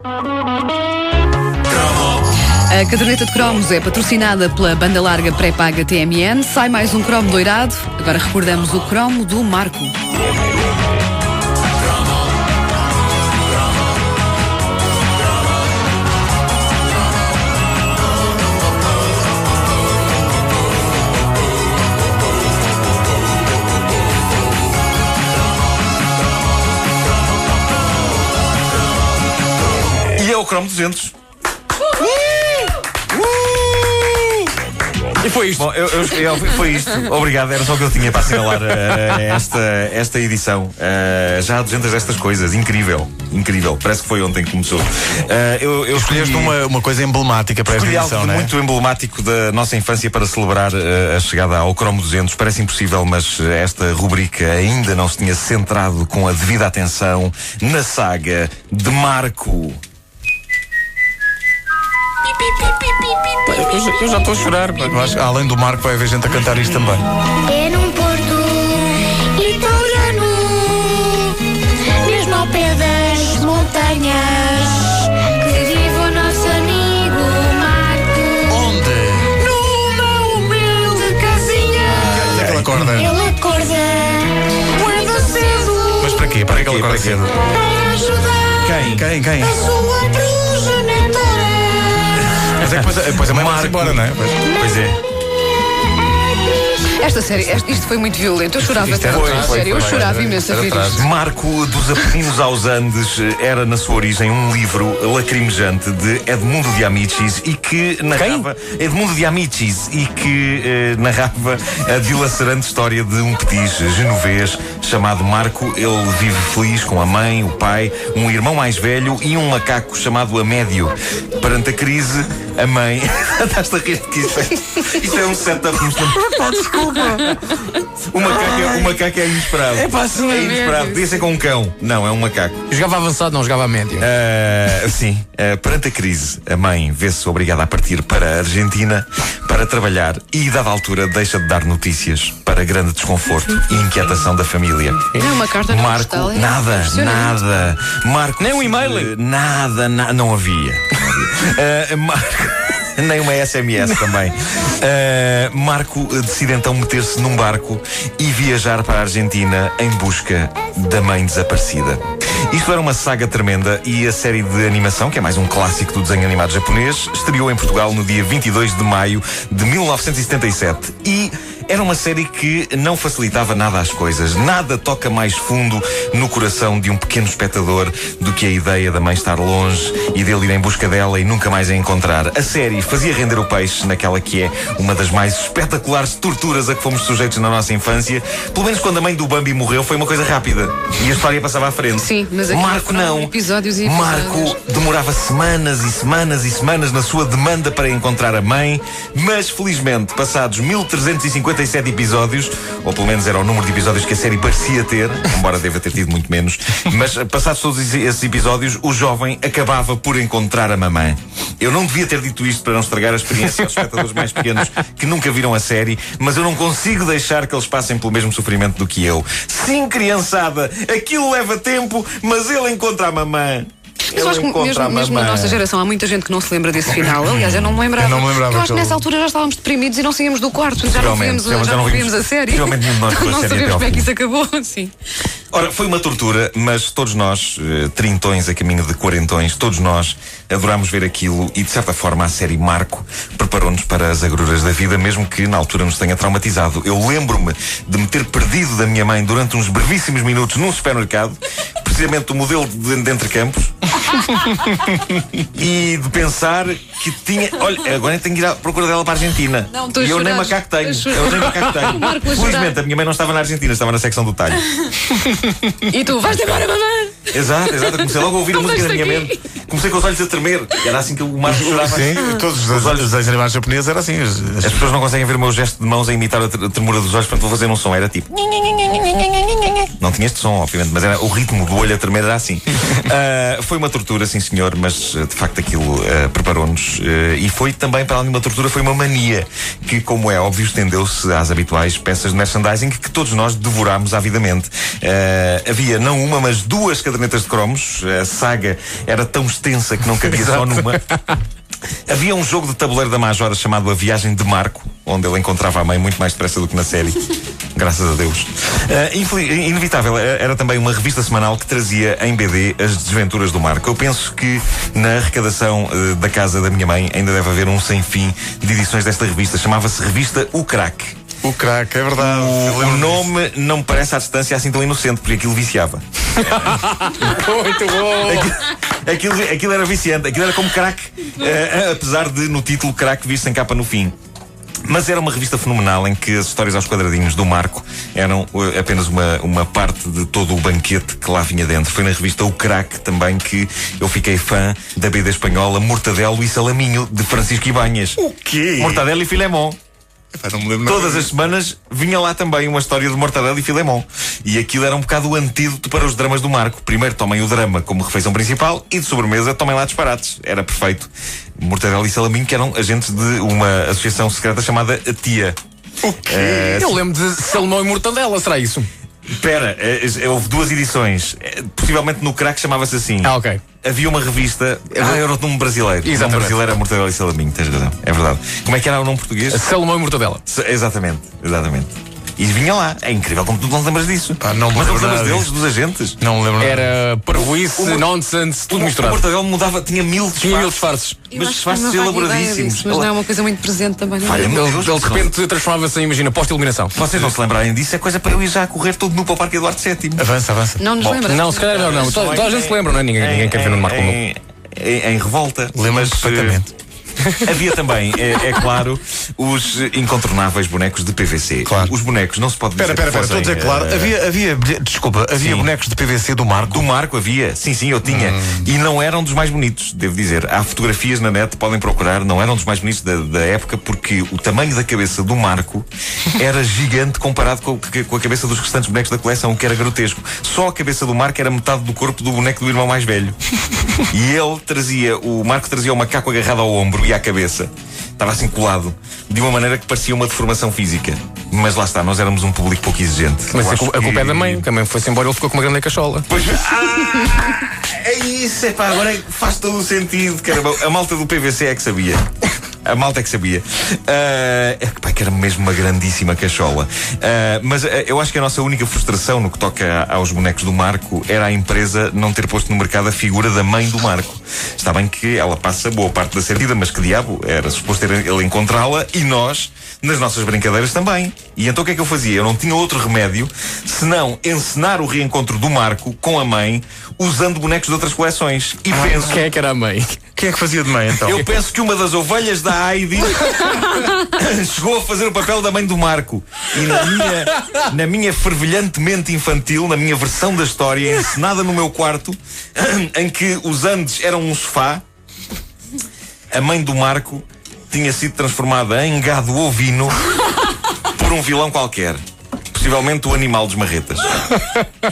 A caderneta de cromos é patrocinada pela banda larga pré-paga TMN. Sai mais um cromo doirado. Agora recordamos o cromo do Marco. E é o cromo 200. E foi isto. Bom, foi isto. Obrigado, era só o que eu tinha para assinalar esta edição. Já há 200 destas coisas. Incrível. Incrível. Parece que foi ontem que começou. Eu Escolheste uma coisa emblemática para esta edição, não é? Muito emblemático da nossa infância para celebrar a chegada ao cromo 200. Parece impossível, mas esta rubrica ainda não se tinha centrado com a devida atenção na saga de Marco. Eu já estou a chorar. Eu acho que, além do Marco, vai haver gente a cantar isto também. É num porto italiano, mesmo ao pé das montanhas, que vive o nosso amigo Marco. Onde? Numa humilde casinha. Ele acorda. Ele acorda muito cedo. Mas para quê? Para que ele acorda cedo? Para ajudar Quem? a sua progenitora. Mas é que depois a mãe vai-se embora, não é? Pois é. Esta série, isto foi muito violento. Eu chorava Isto era tanto. atrás, Sério, eu chorava imenso a ver isto. Marco dos Apeninos aos Andes era, na sua origem, um livro lacrimejante de Edmundo de Amicis e que narrava... Edmundo de Amicis e que narrava a dilacerante história de um petis genovês chamado Marco. Ele vive feliz com a mãe, o pai, um irmão mais velho e um macaco chamado Amédio. Perante a crise, a mãe... Estás a rir que isto é um setup. Desculpa. O macaco é inesperado. É pá, sim, é inesperado. Podia ser com um cão. Não, é um macaco. Jogava avançado, não jogava a médio. Sim. Perante a crise, a mãe vê-se obrigada a partir para a Argentina para trabalhar e, dada a altura, deixa de dar notícias para grande desconforto e inquietação da família. Não, uma carta não Marco, postal, é nada. Marco, nem um e-mail? Nada, não havia. Marco. Nem uma SMS também. Marco decide então meter-se num barco e viajar para a Argentina em busca da mãe desaparecida. Isto era uma saga tremenda e a série de animação, que é mais um clássico do desenho animado japonês, estreou em Portugal no dia 22 de maio de 1977. E era uma série que não facilitava nada as coisas. Nada toca mais fundo no coração de um pequeno espectador do que a ideia da mãe estar longe e dele ir em busca dela e nunca mais a encontrar. A série fazia render o peixe naquela que é uma das mais espetaculares torturas a que fomos sujeitos na nossa infância. Pelo menos quando a mãe do Bambi morreu foi uma coisa rápida e a história passava à frente. Sim, mas aqui Marco não. Episódios e episódios. Marco demorava semanas e semanas e semanas na sua demanda para encontrar a mãe, mas felizmente, passados 1357 episódios, ou pelo menos era o número de episódios que a série parecia ter, embora deva ter tido muito menos, mas passados todos esses episódios, o jovem acabava por encontrar a mamãe. Eu não devia ter dito isto para não estragar a experiência aos espectadores mais pequenos que nunca viram a série, mas eu não consigo deixar que eles passem pelo mesmo sofrimento do que eu. Sim, criançada, aquilo leva tempo, mas ele encontra a mamãe. Mas eu acho que mesmo na nossa geração há muita gente que não se lembra desse final. Aliás, eu não me lembrava. Eu não me lembrava. Eu acho que nessa altura já estávamos deprimidos e não saíamos do quarto. Já não víamos a série. Realmente nenhum de nós não sabemos como é que isso acabou. Sim. Ora, foi uma tortura, mas todos nós, trintões a caminho de quarentões, todos nós adorámos ver aquilo e, de certa forma, a série Marco preparou-nos para as agruras da vida, mesmo que na altura nos tenha traumatizado. Eu lembro-me de me ter perdido da minha mãe durante uns brevíssimos minutos num supermercado, precisamente o modelo de Entrecampos, e de pensar que tinha... Olha, agora tenho que ir à procura dela para a Argentina. Não, e eu nem macaco tenho. Felizmente, a minha mãe não estava na Argentina, estava na secção do talho. E tu, vais embora, mamãe! Exato. Eu comecei logo a ouvir a música na minha mente. Comecei com os olhos a tremer. Era assim que o Marco chorava. Sim, todos os olhos dos animais japoneses era assim. As pessoas não conseguem ver o meu gesto de mãos a imitar a tremura dos olhos, portanto vou fazer um som. Era tipo... Não tinha este som, obviamente, mas era o ritmo do olho a tremer era assim. Foi uma tortura, sim senhor, mas de facto aquilo preparou-nos. E foi também, para além de uma tortura, foi uma mania que, como é óbvio, estendeu-se às habituais peças de merchandising que todos nós devorámos avidamente. Havia não uma, mas duas cadernetas de cromos. A saga era tão extensa extensa que não cabia só numa. Havia um jogo de tabuleiro da Majora chamado A Viagem de Marco, onde ele encontrava a mãe muito mais depressa do que na série. Graças a Deus. Inevitável, era também uma revista semanal que trazia em BD as desventuras do Marco. Eu penso que na arrecadação da casa da minha mãe ainda deve haver um sem fim de edições desta revista. Chamava-se Revista O Crack. O Crack, é verdade. O nome não me parece à distância assim tão inocente, porque aquilo viciava. Muito bom. Aquilo era viciante, aquilo era como crack, apesar de no título crack vir sem capa no fim. Mas era uma revista fenomenal em que as histórias aos quadradinhos do Marco eram apenas uma parte de todo o banquete que lá vinha dentro. Foi na revista O Crack também que eu fiquei fã da BD espanhola Mortadelo e Salaminho, de Francisco Ibáñez. O quê? Mortadelo e Filemón. Não me lembro. Todas as semanas vinha lá também uma história de Mortadelo e Filemón. E aquilo era um bocado o antídoto para os dramas do Marco. Primeiro tomem o drama como refeição principal e de sobremesa tomem lá disparates. Era perfeito. Mortadelo e Salaminho, que eram agentes de uma associação secreta chamada A Tia. O quê? Eu lembro de Salmão e Mortadela, será isso? Espera, houve duas edições. Possivelmente no Crack chamava-se assim. Ah, ok. Havia uma revista. Era o nome brasileiro. O nome brasileiro era Mortadelo e Salaminho, tens razão. É verdade. Como é que era o nome português? Salmão e Mortadela. Exatamente. E vinha lá. É incrível como tu não te lembras disso. Não me Mas não te lembro lembras nada deles, disso. dos agentes? Não me lembro. Era parvoíce, nonsense, tudo O misturado. Mortadelo mudava, tinha mil disfarces. Mas disfarces elaboradíssimos. Mas não é uma coisa muito presente também. Não é? Falha-me Ele Deus, de repente transformava-se em, imagina, posto-iluminação. Se vocês não se lembrarem disso, é coisa para eu ir já a correr todo nu para o Parque Eduardo VII. Avança. Não nos Bom, lembramos. Não, se calhar é melhor não. Toda a gente se lembra, não é? Ninguém quer ver no Marco como em revolta. Lembro-me perfeitamente. Havia também, é claro, os incontornáveis bonecos de PVC. Claro. Os bonecos, não se pode dizer. Espera, estou a dizer claro. Havia sim. bonecos de PVC do Marco. Do Marco havia, sim, eu tinha. E não eram dos mais bonitos, devo dizer. Há fotografias na net, podem procurar, não eram dos mais bonitos da época, porque o tamanho da cabeça do Marco era gigante comparado com a cabeça dos restantes bonecos da coleção, que era grotesco. Só a cabeça do Marco era metade do corpo do boneco do irmão mais velho. E o Marco trazia o macaco agarrado ao ombro e à cabeça. Estava assim colado, de uma maneira que parecia uma deformação física. Mas lá está, nós éramos um público pouco exigente. Mas Eu a acho culpa é da mãe, que a mãe foi-se embora e ele ficou com uma grande cachola. Pois, é isso, agora faz todo o sentido. Caramba, a malta do PVC é que sabia. A malta é que sabia. Que era mesmo uma grandíssima cachola. Mas eu acho que a nossa única frustração no que toca aos bonecos do Marco era a empresa não ter posto no mercado a figura da mãe do Marco. Está bem que ela passa boa parte da sua vida, mas que diabo, era suposto ele encontrá-la e nós, nas nossas brincadeiras também. E então o que é que eu fazia? Eu não tinha outro remédio senão encenar o reencontro do Marco com a mãe usando bonecos de outras coleções. E penso... Quem é que era a mãe? Quem é que fazia de mãe então? Eu penso que uma das ovelhas da Heidi chegou a fazer o papel da mãe do Marco. E na minha fervilhantemente infantil, na minha versão da história, encenada no meu quarto, em que os Andes eram um sofá, a mãe do Marco tinha sido transformada em gado ovino por um vilão qualquer. Possivelmente o animal dos marretas.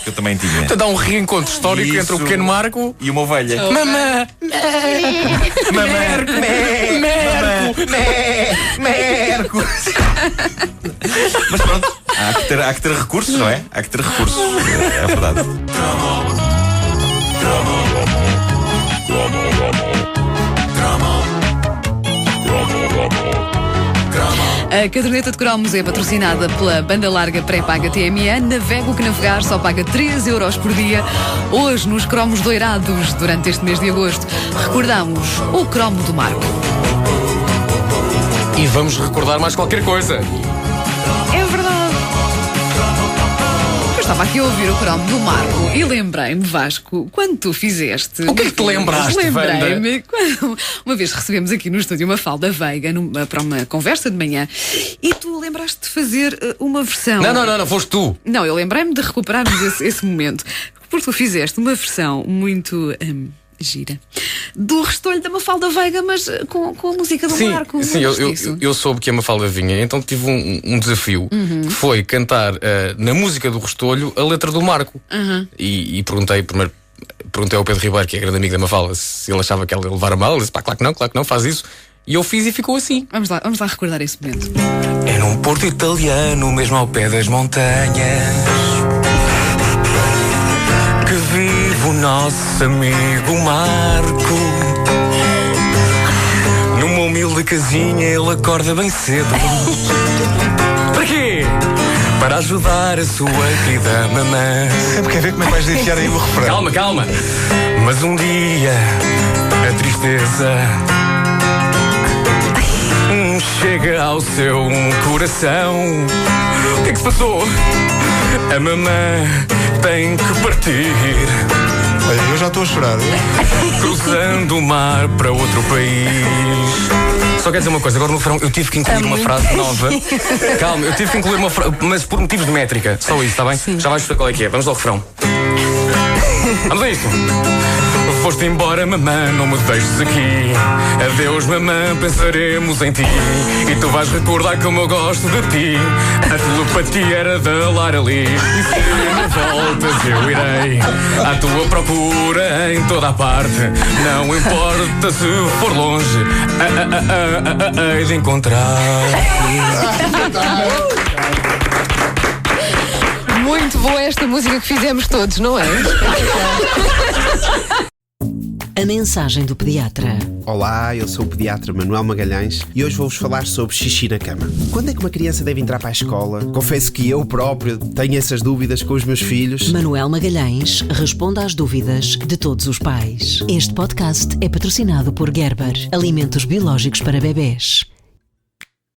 Que eu também tinha. Então dá um reencontro histórico Isso. entre o pequeno Marco E uma ovelha. Mamã! Merco! Mas pronto, há que ter recursos, não é? Há que ter recursos. É verdade. A caderneta de cromos é patrocinada pela banda larga pré-paga TMN. Navega o que navegar, só paga 3 euros por dia. Hoje, nos cromos doirados, durante este mês de agosto, recordamos o cromo do Marco. E vamos recordar mais qualquer coisa. É verdade. Eu estava aqui a ouvir o cromo do Marco e lembrei-me, Vasco, quando tu fizeste... O que é que te lembraste, Lembrei-me quando uma vez recebemos aqui no estúdio uma Mafalda Veiga para uma conversa de manhã e tu lembraste de fazer uma versão... Não, foste tu. Não, eu lembrei-me de recuperarmos esse momento. Porque tu fizeste uma versão muito... gira do Restolho da Mafalda Veiga, mas com a música do Marco. Sim, eu soube que a Mafalda vinha, então tive um desafio que foi cantar na música do Restolho a letra do Marco. E perguntei ao Pedro Ribeiro, que é grande amigo da Mafalda, se ele achava que ela ia levar a mal. Ele disse: pá, claro que não, faz isso. E eu fiz e ficou assim. Vamos lá recordar esse momento. É num porto italiano, mesmo ao pé das montanhas, que vivo o nosso amigo Marco. Numa humilde casinha ele acorda bem cedo. Para quê? Para ajudar a sua querida mamã. Sempre quer ver como é que vais deixar aí o refrão. Calma, calma. Mas um dia a tristeza chega ao seu coração. O que é que se passou? A mamã tem que partir. Olha, eu já estou a chorar. Cruzando o mar para outro país. Só quero dizer uma coisa, agora no refrão eu tive que incluir uma frase nova. Calma, eu tive que incluir uma frase, mas por motivos de métrica. Só isso, está bem? Sim. Já vais perceber qual é que é. Vamos ao refrão. Vamos a isto. Foste embora, mamã, não me deixes aqui. Adeus, mamã, pensaremos em ti. E tu vais recordar como eu gosto de ti. A telepatia era da Lara Lee. E se me voltas eu irei à tua procura em toda a parte. Não importa se for longe, hei de encontrar. Muito boa esta música que fizemos todos, não é? A mensagem do pediatra. Olá, eu sou o pediatra Manuel Magalhães e hoje vou-vos falar sobre xixi na cama. Quando é que uma criança deve entrar para a escola? Confesso que eu próprio tenho essas dúvidas com os meus filhos. Manuel Magalhães responde às dúvidas de todos os pais. Este podcast é patrocinado por Gerber, alimentos biológicos para bebés.